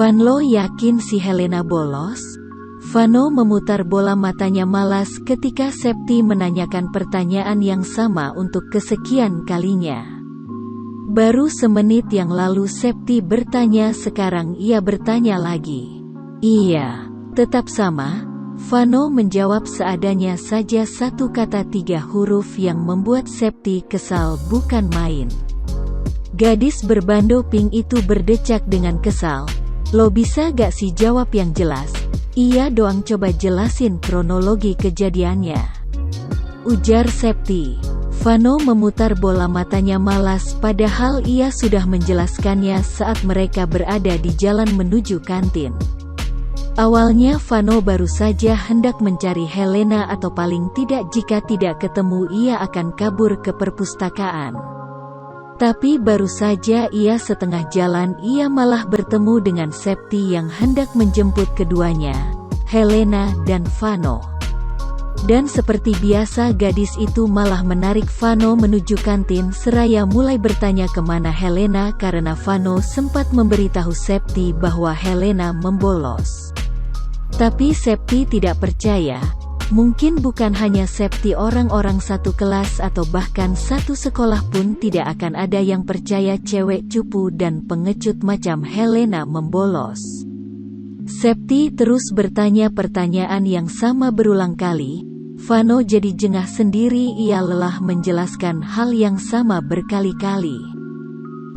Lo yakin si Helena bolos? Vano memutar bola matanya malas ketika Septi menanyakan pertanyaan yang sama untuk kesekian kalinya. Baru semenit yang lalu Septi bertanya, sekarang ia bertanya lagi. Iya, tetap sama. Vano menjawab seadanya saja, satu kata 3 huruf yang membuat Septi kesal bukan main. Gadis berbando pink itu berdecak dengan kesal. Lo bisa gak sih jawab yang jelas? Iya doang, coba jelasin kronologi kejadiannya, ujar Septi. Vano memutar bola matanya malas padahal ia sudah menjelaskannya saat mereka berada di jalan menuju kantin. Awalnya Vano baru saja hendak mencari Helena, atau paling tidak jika tidak ketemu ia akan kabur ke perpustakaan. Tapi baru saja ia setengah jalan ia malah bertemu dengan Septi yang hendak menjemput keduanya, Helena dan Vano. Dan seperti biasa gadis itu malah menarik Vano menuju kantin seraya mulai bertanya kemana Helena karena Vano sempat memberitahu Septi bahwa Helena membolos. Tapi Septi tidak percaya. Mungkin bukan hanya Septi, orang-orang satu kelas atau bahkan satu sekolah pun tidak akan ada yang percaya cewek cupu dan pengecut macam Helena membolos. Septi terus bertanya pertanyaan yang sama berulang kali. Vano jadi jengah sendiri, ia lelah menjelaskan hal yang sama berkali-kali.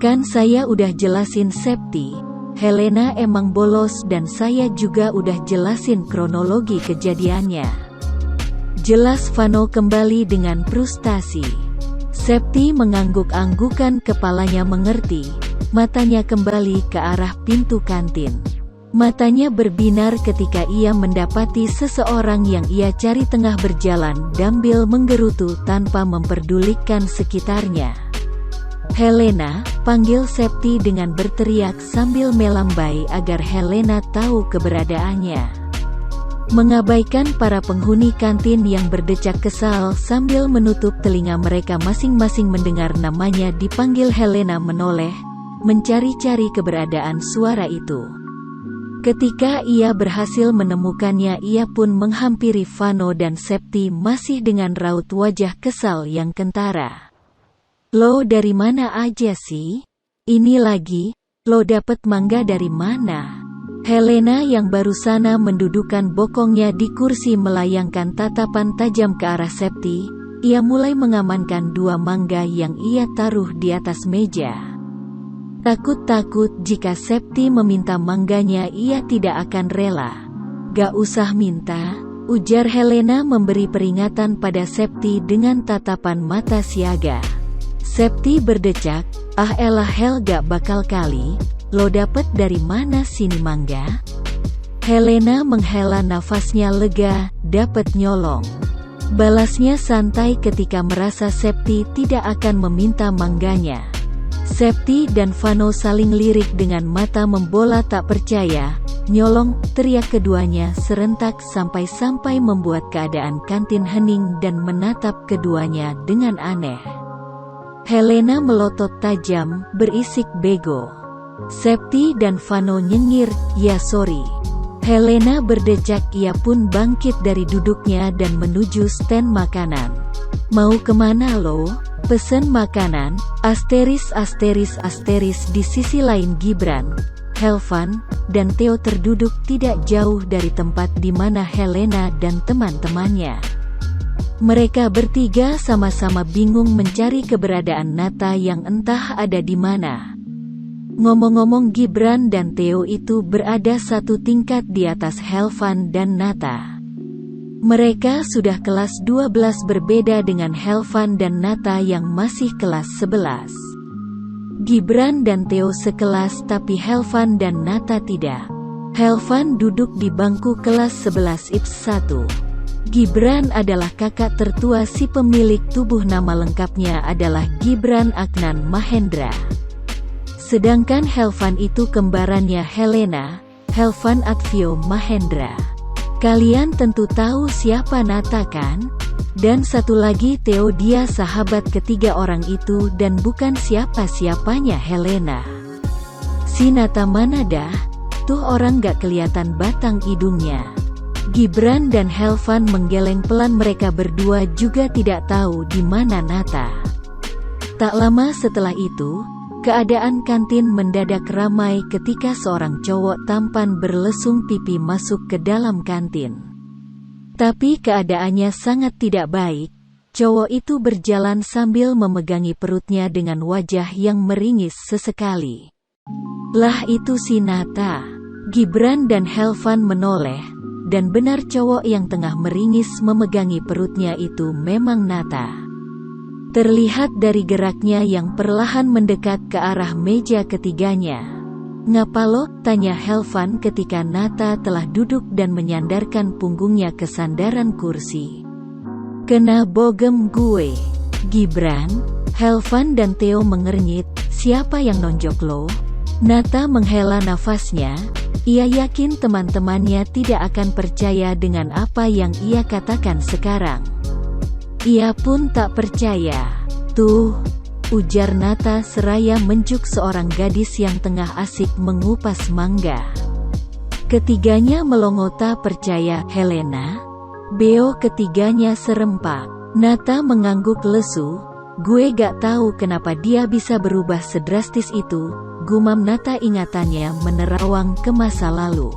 Kan saya udah jelasin Septi, Helena emang bolos dan saya juga udah jelasin kronologi kejadiannya. Jelas Vano kembali dengan frustasi. Septi mengangguk-anggukan kepalanya mengerti. Matanya kembali ke arah pintu kantin. Matanya berbinar ketika ia mendapati seseorang yang ia cari tengah berjalan sambil menggerutu tanpa memperdulikan sekitarnya. Helena, panggil Septi dengan berteriak sambil melambai agar Helena tahu keberadaannya. Mengabaikan para penghuni kantin yang berdecak kesal sambil menutup telinga mereka masing-masing mendengar namanya dipanggil, Helena menoleh, mencari-cari keberadaan suara itu. Ketika ia berhasil menemukannya, ia pun menghampiri Vano dan Septi masih dengan raut wajah kesal yang kentara. Lo dari mana aja sih? Ini lagi, lo dapet mangga dari mana? Helena yang baru sana mendudukkan bokongnya di kursi melayangkan tatapan tajam ke arah Septi. Ia mulai mengamankan 2 mangga yang ia taruh di atas meja. Takut-takut jika Septi meminta mangganya ia tidak akan rela. Gak usah minta, ujar Helena memberi peringatan pada Septi dengan tatapan mata siaga. Septi berdecak, ah elah Hel, gak bakal kali. Lo dapet dari mana sini mangga? Helena menghela nafasnya lega, dapet nyolong. Balasnya santai ketika merasa Septi tidak akan meminta mangganya. Septi dan Vano saling lirik dengan mata membola tak percaya. Nyolong, teriak keduanya serentak sampai-sampai membuat keadaan kantin hening dan menatap keduanya dengan aneh. Helena melotot tajam, berisik bego. Septi dan Vano nyengir, ya sorry. Helena berdecak, ia pun bangkit dari duduknya dan menuju stand makanan. Mau kemana lo? Pesen makanan, asteris. Di sisi lain Gibran, Helvan, dan Theo terduduk tidak jauh dari tempat di mana Helena dan teman-temannya. Mereka bertiga sama-sama bingung mencari keberadaan Nata yang entah ada di mana. Ngomong-ngomong, Gibran dan Theo itu berada satu tingkat di atas Helvan dan Nata. Mereka sudah kelas 12, berbeda dengan Helvan dan Nata yang masih kelas 11. Gibran dan Theo sekelas tapi Helvan dan Nata tidak. Helvan duduk di bangku kelas 11 IPS 1. Gibran adalah kakak tertua si pemilik tubuh, nama lengkapnya adalah Gibran Aknan Mahendra. Sedangkan Helvan itu kembarannya Helena, Helvan Advio Mahendra. Kalian tentu tahu siapa Nata kan? Dan satu lagi Theo, dia sahabat ketiga orang itu dan bukan siapa-siapanya Helena. Si Nata mana dah? Tuh orang gak kelihatan batang hidungnya. Gibran dan Helvan menggeleng pelan, mereka berdua juga tidak tahu di mana Nata. Tak lama setelah itu, keadaan kantin mendadak ramai ketika seorang cowok tampan berlesung pipi masuk ke dalam kantin. Tapi keadaannya sangat tidak baik. Cowok itu berjalan sambil memegangi perutnya dengan wajah yang meringis sesekali. Lah itu si Nata. Gibran dan Helvan menoleh, dan benar cowok yang tengah meringis memegangi perutnya itu memang Nata. Terlihat dari geraknya yang perlahan mendekat ke arah meja ketiganya. "Ngapa lo?" tanya Helvan ketika Nata telah duduk dan menyandarkan punggungnya ke sandaran kursi. "Kena bogem gue." Gibran, Helvan dan Theo mengernyit. "Siapa yang nonjok lo?" Nata menghela nafasnya. Ia yakin teman-temannya tidak akan percaya dengan apa yang ia katakan sekarang. Ia pun tak percaya. "Tuh," ujar Nata seraya menjuk seorang gadis yang tengah asik mengupas mangga. Ketiganya melongo tak percaya. "Helena?" Beo ketiganya serempak. Nata mengangguk lesu. "Gue gak tahu kenapa dia bisa berubah sedrastis itu," gumam Nata, ingatannya menerawang ke masa lalu.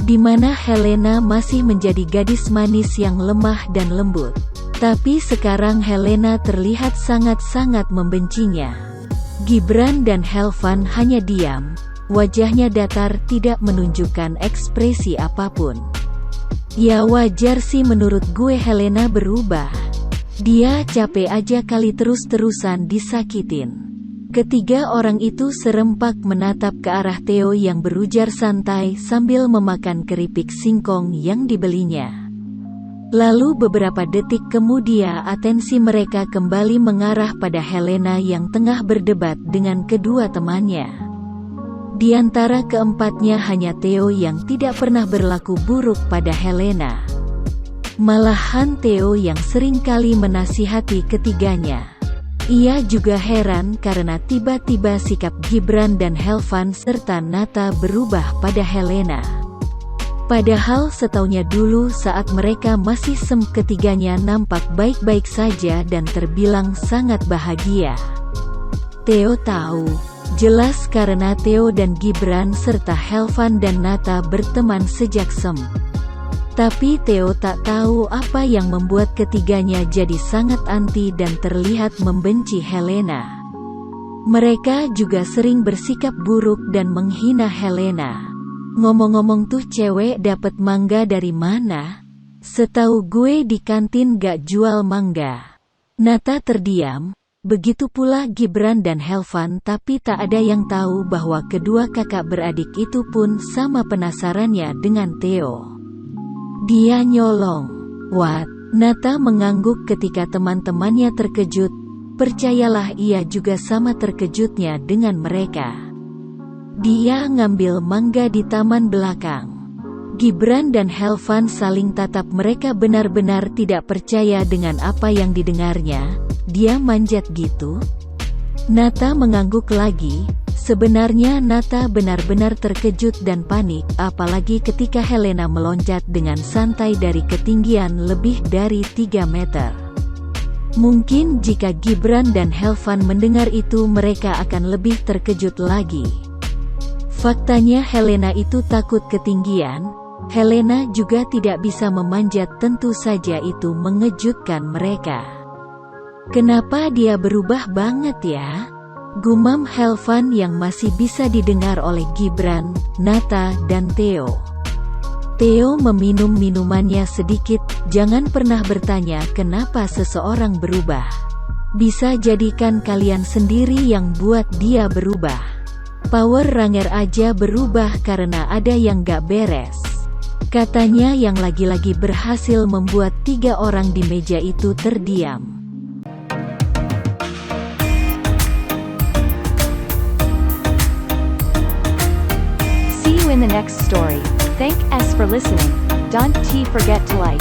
Di mana Helena masih menjadi gadis manis yang lemah dan lembut. Tapi sekarang Helena terlihat sangat-sangat membencinya. Gibran dan Helvan hanya diam, wajahnya datar tidak menunjukkan ekspresi apapun. "Ya wajar sih menurut gue Helena berubah. Dia capek aja kali terus-terusan disakitin." Ketiga orang itu serempak menatap ke arah Theo yang berujar santai sambil memakan keripik singkong yang dibelinya. Lalu beberapa detik kemudian atensi mereka kembali mengarah pada Helena yang tengah berdebat dengan kedua temannya. Di antara keempatnya hanya Theo yang tidak pernah berlaku buruk pada Helena. Malahan Theo yang seringkali menasihati ketiganya. Ia juga heran karena tiba-tiba sikap Gibran dan Helvan serta Nata berubah pada Helena. Padahal setaunya dulu saat mereka masih ketiganya nampak baik-baik saja dan terbilang sangat bahagia. Theo tahu, jelas karena Theo dan Gibran serta Helvan dan Nata berteman sejak Tapi Theo tak tahu apa yang membuat ketiganya jadi sangat anti dan terlihat membenci Helena. Mereka juga sering bersikap buruk dan menghina Helena. "Ngomong-ngomong tuh cewek dapat mangga dari mana? Setahu gue di kantin gak jual mangga." Nata terdiam, begitu pula Gibran dan Helvan, tapi tak ada yang tahu bahwa kedua kakak beradik itu pun sama penasarannya dengan Theo. Dia nyolong. "What?" Nata mengangguk ketika teman-temannya terkejut. Percayalah ia juga sama terkejutnya dengan mereka. Dia ngambil mangga di taman belakang. Gibran dan Helvan saling tatap, mereka benar-benar tidak percaya dengan apa yang didengarnya. "Dia manjat gitu?" Nata mengangguk lagi. Sebenarnya Nata benar-benar terkejut dan panik, apalagi ketika Helena meloncat dengan santai dari ketinggian lebih dari 3 meter. Mungkin jika Gibran dan Helvan mendengar itu mereka akan lebih terkejut lagi. Faktanya Helena itu takut ketinggian. Helena juga tidak bisa memanjat, tentu saja itu mengejutkan mereka. "Kenapa dia berubah banget ya?" gumam Helvan yang masih bisa didengar oleh Gibran, Nata, dan Theo. Theo meminum minumannya sedikit. "Jangan pernah bertanya kenapa seseorang berubah. Bisa jadikan kalian sendiri yang buat dia berubah. Power Ranger aja berubah karena ada yang gak beres," katanya yang lagi-lagi berhasil membuat 3 orang di meja itu terdiam. In the next story. Thank us for listening. Don't forget to like,